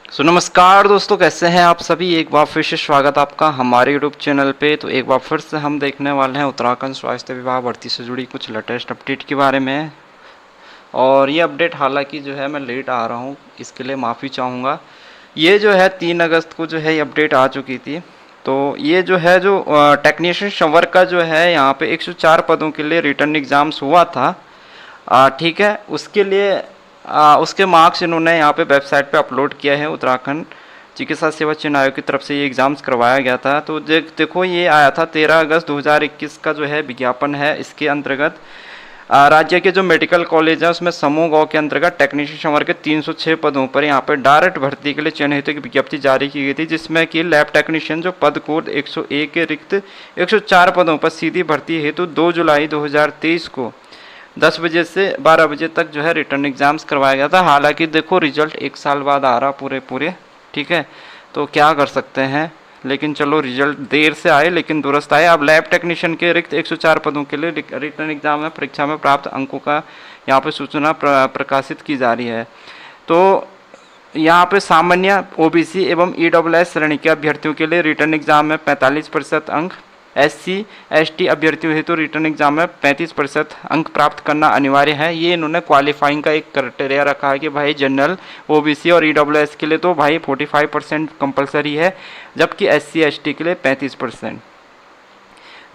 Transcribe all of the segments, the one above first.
सो नमस्कार दोस्तों, कैसे हैं आप सभी। एक बार फिर से स्वागत आपका हमारे यूट्यूब चैनल पे। तो एक बार फिर से हम देखने वाले हैं उत्तराखंड स्वास्थ्य विभाग भर्ती से जुड़ी कुछ लेटेस्ट अपडेट के बारे में। और ये अपडेट हालांकि जो है मैं लेट आ रहा हूँ, इसके लिए माफ़ी चाहूँगा। ये जो है 3 अगस्त को जो है ये अपडेट आ चुकी थी। तो ये जो है जो टेक्नीशियन शवर का जो है यहाँ पे 104 पदों के लिए रिटर्न एग्ज़ाम्स हुआ था। ठीक है, उसके लिए उसके मार्क्स इन्होंने यहाँ पे वेबसाइट पे अपलोड किया है। उत्तराखंड चिकित्सा सेवा चयन आयोग की तरफ से ये एग्ज़ाम्स करवाया गया था। तो देखो ये आया था 13 अगस्त 2021 का जो है विज्ञापन है। इसके अंतर्गत राज्य के जो मेडिकल कॉलेज है उसमें समूह गाँव के अंतर्गत टेक्नीशियन शवर के 306 पदों पर यहाँ पे डायरेक्ट भर्ती के लिए चयन हेतु की विज्ञप्ति जारी की गई थी, जिसमें कि लैब टेक्नीशियन जो पद कोड 101 के रिक्त 104 पदों पर सीधी भर्ती हेतु 2 जुलाई 2023 को 10 बजे से 12 बजे तक जो है रिटर्न एग्ज़ाम्स करवाया गया था। हालांकि देखो रिजल्ट 1 साल बाद आ रहा पूरे, ठीक है, तो क्या कर सकते हैं। लेकिन चलो रिजल्ट देर से आए लेकिन दुरुस्त आए। अब लैब टेक्नीशियन के रिक्त 104 पदों के लिए रिटर्न एग्ज़ाम में परीक्षा में प्राप्त अंकों का यहाँ पे सूचना प्रकाशित की जा रही है। तो यहाँ पे सामान्य ओबीसी एवं ईडब्ल्यूएस श्रेणी के अभ्यर्थियों के लिए रिटर्न एग्ज़ाम में 45% अंक, एससी एसटी अभ्यर्थियों हेतु रिटर्न एग्जाम में 35% अंक प्राप्त करना अनिवार्य है। ये इन्होंने क्वालिफाइंग का एक क्राइटेरिया रखा है कि भाई जनरल ओबीसी और ईडब्ल्यूएस के लिए तो भाई 45% कंपलसरी है, जबकि एससी एसटी के लिए 35%।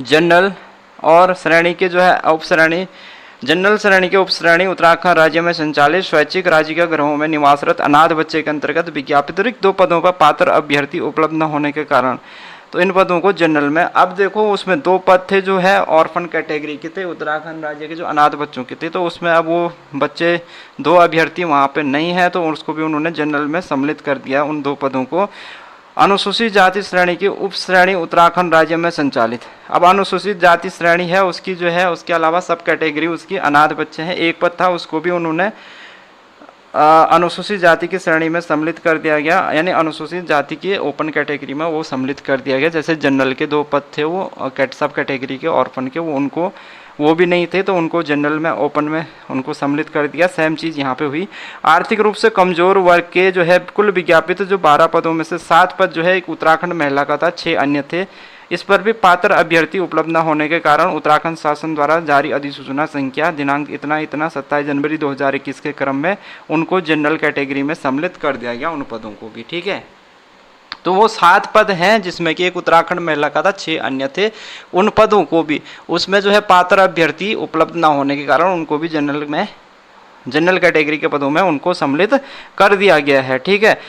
जनरल और श्रेणी के जो है उपश्रेणी जनरल श्रेणी के उपश्रेणी उत्तराखंड राज्य में संचालित स्वैच्छिक राजकीय गृहों में निवासरत अनाथ बच्चे के अंतर्गत विज्ञापित रिक्त 2 पदों पर पात्र अभ्यर्थी उपलब्ध न होने के कारण तो इन पदों को जनरल में, अब देखो उसमें 2 पद थे जो है ऑर्फन कैटेगरी के थे, उत्तराखंड राज्य के जो अनाथ बच्चों के थे। तो उसमें अब वो बच्चे 2 अभ्यर्थी वहाँ पे नहीं है, तो उसको भी उन्होंने जनरल में सम्मिलित कर दिया उन 2 पदों को। अनुसूचित जाति श्रेणी की उप श्रेणी उत्तराखंड राज्य में संचालित। अब अनुसूचित जाति श्रेणी है उसकी जो है, उसके अलावा सब कैटेगरी उसकी अनाथ बच्चे हैं। 1 पद था उसको भी उन्होंने अनुसूचित जाति की श्रेणी में सम्मिलित कर दिया गया, यानी अनुसूचित जाति की ओपन कैटेगरी में वो सम्मिलित कर दिया गया। जैसे जनरल के 2 पद थे वो सब कैटेगरी के ऑर्फन के, वो भी नहीं थे तो उनको जनरल में ओपन में उनको सम्मिलित कर दिया। सेम चीज़ यहाँ पे हुई। आर्थिक रूप से कमजोर वर्ग के जो है कुल विज्ञापित जो 12 पदों में से 7 पद जो है एक उत्तराखंड महिला का था, 6 अन्य थे। इस पर भी पात्र अभ्यर्थी उपलब्ध न होने के कारण उत्तराखंड शासन द्वारा जारी अधिसूचना संख्या दिनांक इतना 27 जनवरी 2021 के क्रम में उनको जनरल कैटेगरी में सम्मिलित कर दिया गया, उन पदों को भी। ठीक है, तो वो 7 पद हैं जिसमें कि एक उत्तराखंड महिला का था, 6 अन्य थे। उन पदों को भी उसमें जो है पात्र अभ्यर्थी उपलब्ध न होने के कारण उनको भी जनरल कैटेगरी के पदों में उनको सम्मिलित कर दिया गया है। ठीक है,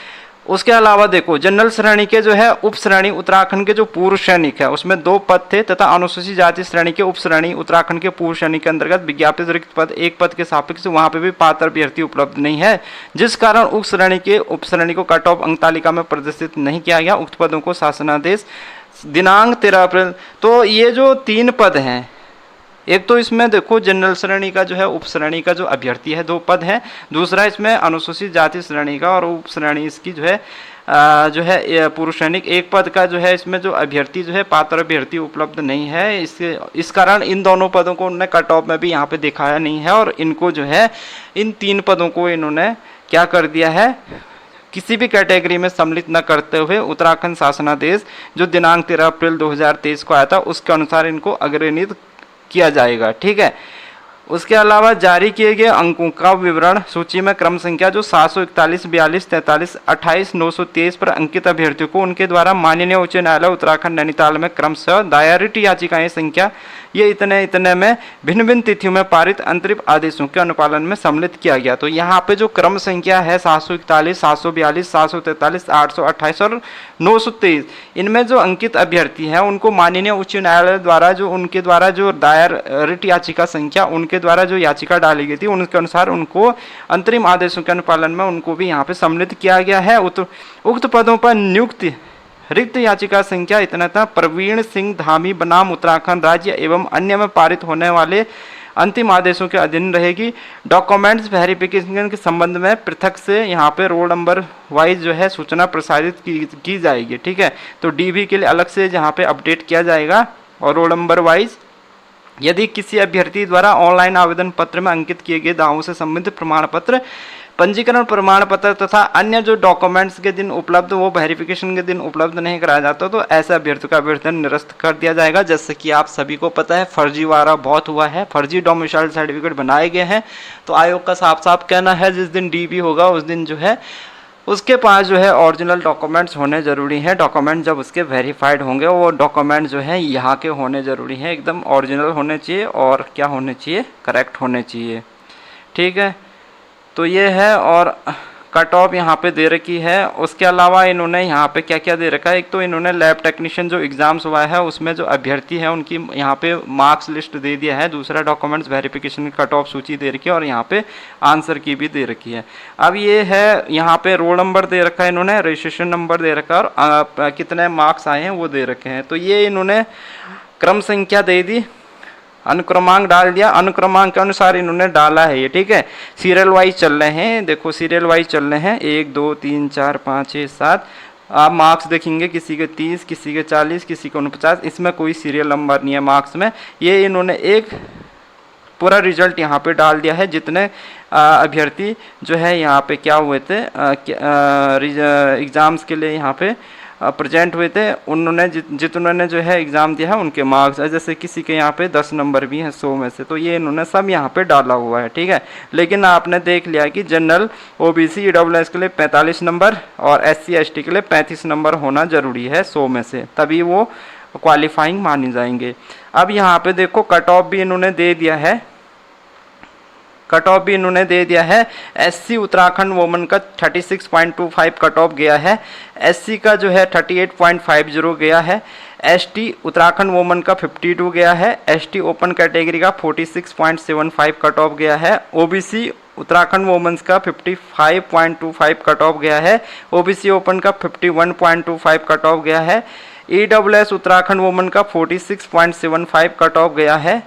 उसके अलावा देखो जनरल श्रेणी के जो है उप श्रेणी उत्तराखंड के जो पूर्व सैनिक है उसमें 2 पद थे, तथा अनुसूचित जाति श्रेणी के उप श्रेणी उत्तराखंड के पूर्व सैनिक के अंतर्गत विज्ञापित रिक्त पद 1 पद के सापेक्ष वहां पे भी पात्र अभ्यर्थी उपलब्ध नहीं है, जिस कारण उक्त श्रेणी के उप श्रेणी को कट ऑफ अंक तालिका में प्रदर्शित नहीं किया गया। उक्त पदों को शासनादेश दिनांक 13 अप्रैल। तो ये जो 3 पद हैं, एक तो इसमें देखो जनरल श्रेणी का जो है उप श्रेणी का जो अभ्यर्थी है 2 पद है, दूसरा इसमें अनुसूचित जाति श्रेणी का और उप श्रेणी इसकी जो है पूर्व सैनिक 1 पद का जो है इसमें जो अभ्यर्थी जो है पात्र अभ्यर्थी उपलब्ध नहीं है। इस कारण इन दोनों पदों को उन्होंने कट ऑफ में भी यहाँ पे दिखाया नहीं है, और इनको जो है इन 3 पदों को इन्होंने क्या कर दिया है, किसी भी कैटेगरी में सम्मिलित न करते हुए उत्तराखंड शासनादेश जो दिनांक 13 अप्रैल 2023 को आया था उसके अनुसार इनको अग्रणित किया जाएगा। ठीक है, उसके अलावा जारी किए गए अंकों का विवरण सूची में क्रम संख्या जो 741, 42, 43, 28, 923 पर अंकित अभ्यर्थियों को उनके द्वारा माननीय उच्च न्यायालय उत्तराखंड नैनीताल में क्रमशः दायरित याचिकाएं संख्या ये इतने में भिन्न भिन्न तिथियों में पारित अंतरिम आदेशों के अनुपालन में सम्मिलित किया गया। तो यहाँ पे जो क्रम संख्या है 741, 742, 743, 828 और 923, इनमें जो अंकित अभ्यर्थी हैं उनको माननीय उच्च न्यायालय द्वारा जो उनके द्वारा जो दायर रिट याचिका संख्या उनके द्वारा जो याचिका डाली गई थी उनके अनुसार उनको अंतरिम आदेशों के अनुपालन में उनको भी यहाँ पे सम्मिलित किया गया है। उक्त पदों पर नियुक्त रिक्त याचिका संख्या इतना था प्रवीण सिंह धामी बनाम उत्तराखंड राज्य एवं अन्य में पारित होने वाले अंतिम आदेशों के अधीन रहेगी। डॉक्यूमेंट्स वेरिफिकेशन के संबंध में पृथक से यहाँ पे रोल नंबर वाइज जो है सूचना प्रसारित की जाएगी। ठीक है, तो डीबी के लिए अलग से यहाँ पे अपडेट किया जाएगा और रोल नंबर वाइज यदि किसी अभ्यर्थी द्वारा ऑनलाइन आवेदन पत्र में अंकित किए गए दावों से संबंधित प्रमाण पत्र पंजीकरण प्रमाण पत्र तथा अन्य जो डॉक्यूमेंट्स के दिन उपलब्ध, वो वेरिफिकेशन के दिन उपलब्ध नहीं कराया जाता तो ऐसे अभ्यर्थी का आवेदन निरस्त कर दिया जाएगा। जैसे कि आप सभी को पता है फर्जीवाड़ा बहुत हुआ है, फर्जी डोमिसाइल सर्टिफिकेट बनाए गए हैं। तो आयोग का साफ साफ कहना है जिस दिन डीबी होगा उस दिन जो है उसके पास जो है ओरिजिनल डॉक्यूमेंट्स होने ज़रूरी हैं। डॉक्यूमेंट जब उसके वेरीफाइड होंगे वो डॉक्यूमेंट जो है यहाँ के होने ज़रूरी हैं, एकदम ओरिजिनल होने चाहिए और क्या होने चाहिए, करेक्ट होने चाहिए। ठीक है, तो ये है और कट ऑफ यहाँ पे दे रखी है। उसके अलावा इन्होंने यहाँ पे क्या क्या दे रखा है, एक तो इन्होंने लैब टेक्नीशियन जो एग्ज़ाम्स हुआ है उसमें जो अभ्यर्थी हैं उनकी यहाँ पे मार्क्स लिस्ट दे दिया है। दूसरा डॉक्यूमेंट्स वेरिफिकेशन की कट ऑफ सूची दे रखी है और यहाँ पे आंसर की भी दे रखी है। अब ये है यहाँ पे रोल नंबर दे रखा है इन्होंने, रजिस्ट्रेशन नंबर दे रखा है और कितने मार्क्स आए हैं वो दे रखे हैं। तो ये इन्होंने क्रम संख्या दे दी, अनुक्रमांक डाल दिया, अनुक्रमांक के अनुसार इन्होंने डाला है ये। ठीक है, सीरियल वाइज चल रहे हैं, देखो सीरियल वाइज चल रहे हैं 1 2 3 4 5 6 7। आप मार्क्स देखेंगे किसी के 30, किसी के 40, किसी के 49, इसमें कोई सीरियल नंबर नहीं है मार्क्स में। ये इन्होंने एक पूरा रिजल्ट यहाँ पे डाल दिया है जितने अभ्यर्थी जो है यहाँ पे क्या हुए थे एग्ज़ाम्स के लिए यहाँ पे प्रेजेंट हुए थे, उन्होंने जितने जो है एग्ज़ाम दिया है उनके मार्क्स। जैसे किसी के यहाँ पे 10 नंबर भी हैं 100 में से, तो ये इन्होंने सब यहाँ पे डाला हुआ है। ठीक है, लेकिन आपने देख लिया कि जनरल ओबीसी ईडब्ल्यूएस के लिए 45 नंबर और SC ST के लिए 35 नंबर होना ज़रूरी है 100 में से, तभी वो क्वालिफाइंग मानी जाएंगे। अब यहाँ पे देखो कट ऑफ भी इन्होंने दे दिया है, कट ऑफ भी इन्होंने दे दिया है। SC उत्तराखंड वोमन का 36.25 कट ऑफ गया है, SC का जो है 38.50 गया है, ST उत्तराखंड वोमन का 52 गया है, ST ओपन कैटेगरी का 46.75 कट ऑफ गया है, OBC उत्तराखंड वोमेंस का 55.25 कट ऑफ गया है, OBC ओपन का 51.25 कट ऑफ गया है, EWS उत्तराखंड वोमन का 46.75 कट ऑफ गया है,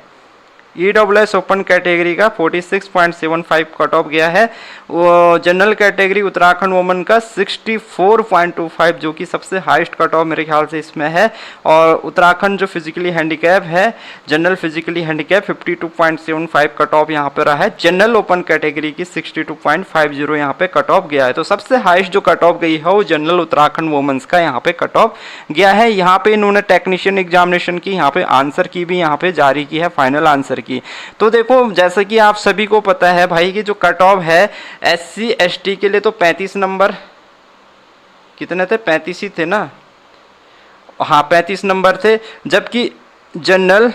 EWS ओपन कैटेगरी का 46.75 कट ऑफ गया है। वो जनरल कैटेगरी उत्तराखंड वोमन का 64.25 जो कि सबसे हाईएस्ट कट ऑफ मेरे ख्याल से इसमें है। और उत्तराखंड जो फिजिकली हैंडीकैप है, general physically handicap 52.75 cut off यहाँ पे रहा है। जनरल ओपन कैटेगरी की 62.50 यहाँ पे कट ऑफ गया है। तो सबसे हाईएस्ट जो कट ऑफ गई है वो जनरल उत्तराखंड वोमेंस का यहाँ पे कट ऑफ गया है। यहाँ पे इन्होंने टेक्नीशियन एग्जामिनेशन की यहाँ पे आंसर की भी यहाँ पे जारी की है, फाइनल आंसर की। तो देखो जैसे कि आप सभी को पता है भाई कि जो कट ऑफ है SC ST के लिए तो 35 नंबर कितने थे, 35 ही थे ना, हाँ 35 नंबर थे, जबकि जनरल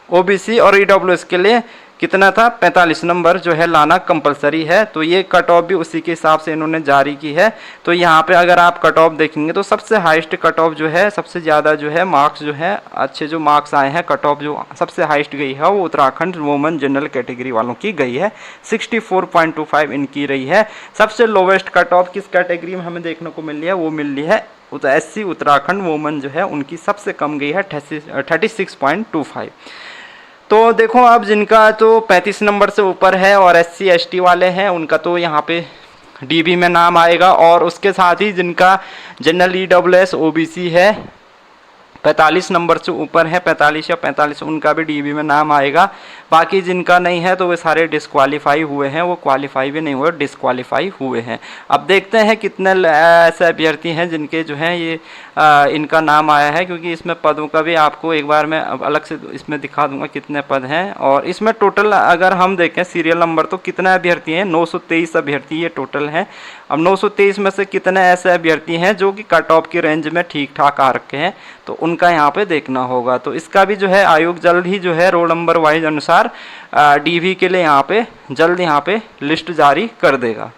OBC और EWS के लिए कितना था, 45 नंबर जो है लाना कंपलसरी है। तो ये कट ऑफ भी उसी के हिसाब से इन्होंने जारी की है। तो यहाँ पे अगर आप कट ऑफ देखेंगे तो सबसे हाईएस्ट कट ऑफ जो है, सबसे ज़्यादा जो है मार्क्स जो है अच्छे जो मार्क्स आए हैं, कट ऑफ जो सबसे हाईएस्ट गई है वो उत्तराखंड वोमेन जनरल कैटेगरी वालों की गई है, 64.25 इनकी रही है। सबसे लोवेस्ट कट ऑफ किस कैटेगरी में हमें देखने को मिल रही है, वो मिल रही है SC उत्तराखंड वोमेन जो है उनकी सबसे कम गई है 36.25। तो देखो अब जिनका तो 35 नंबर से ऊपर है और SC ST वाले हैं उनका तो यहाँ पे DB में नाम आएगा, और उसके साथ ही जिनका जनरल EWS OBC है 45 नंबर से ऊपर है, 45 या 45, उनका भी DB में नाम आएगा। बाकी जिनका नहीं है तो वे सारे डिस्क्वालीफाई हुए हैं, वो क्वालिफाई भी नहीं हुए, डिस्क्वालीफाई हुए हैं। अब देखते हैं कितने ऐसे अभ्यर्थी हैं जिनके जो हैं ये इनका नाम आया है, क्योंकि इसमें पदों का भी आपको एक बार मैं अलग से इसमें दिखा दूंगा कितने पद हैं। और इसमें टोटल अगर हम देखें सीरियल नंबर तो कितने अभ्यर्थी हैं, 923 अभ्यर्थी ये टोटल हैं। अब 923 में से कितने ऐसे अभ्यर्थी हैं जो कि कट ऑफ की रेंज में ठीक ठाक आ रखे हैं, तो उनका यहाँ पे देखना होगा। तो इसका भी जो है आयोग जल्द ही जो है रोल नंबर वाइज अनुसार DV के लिए यहाँ पे जल्द यहाँ पे लिस्ट जारी कर देगा।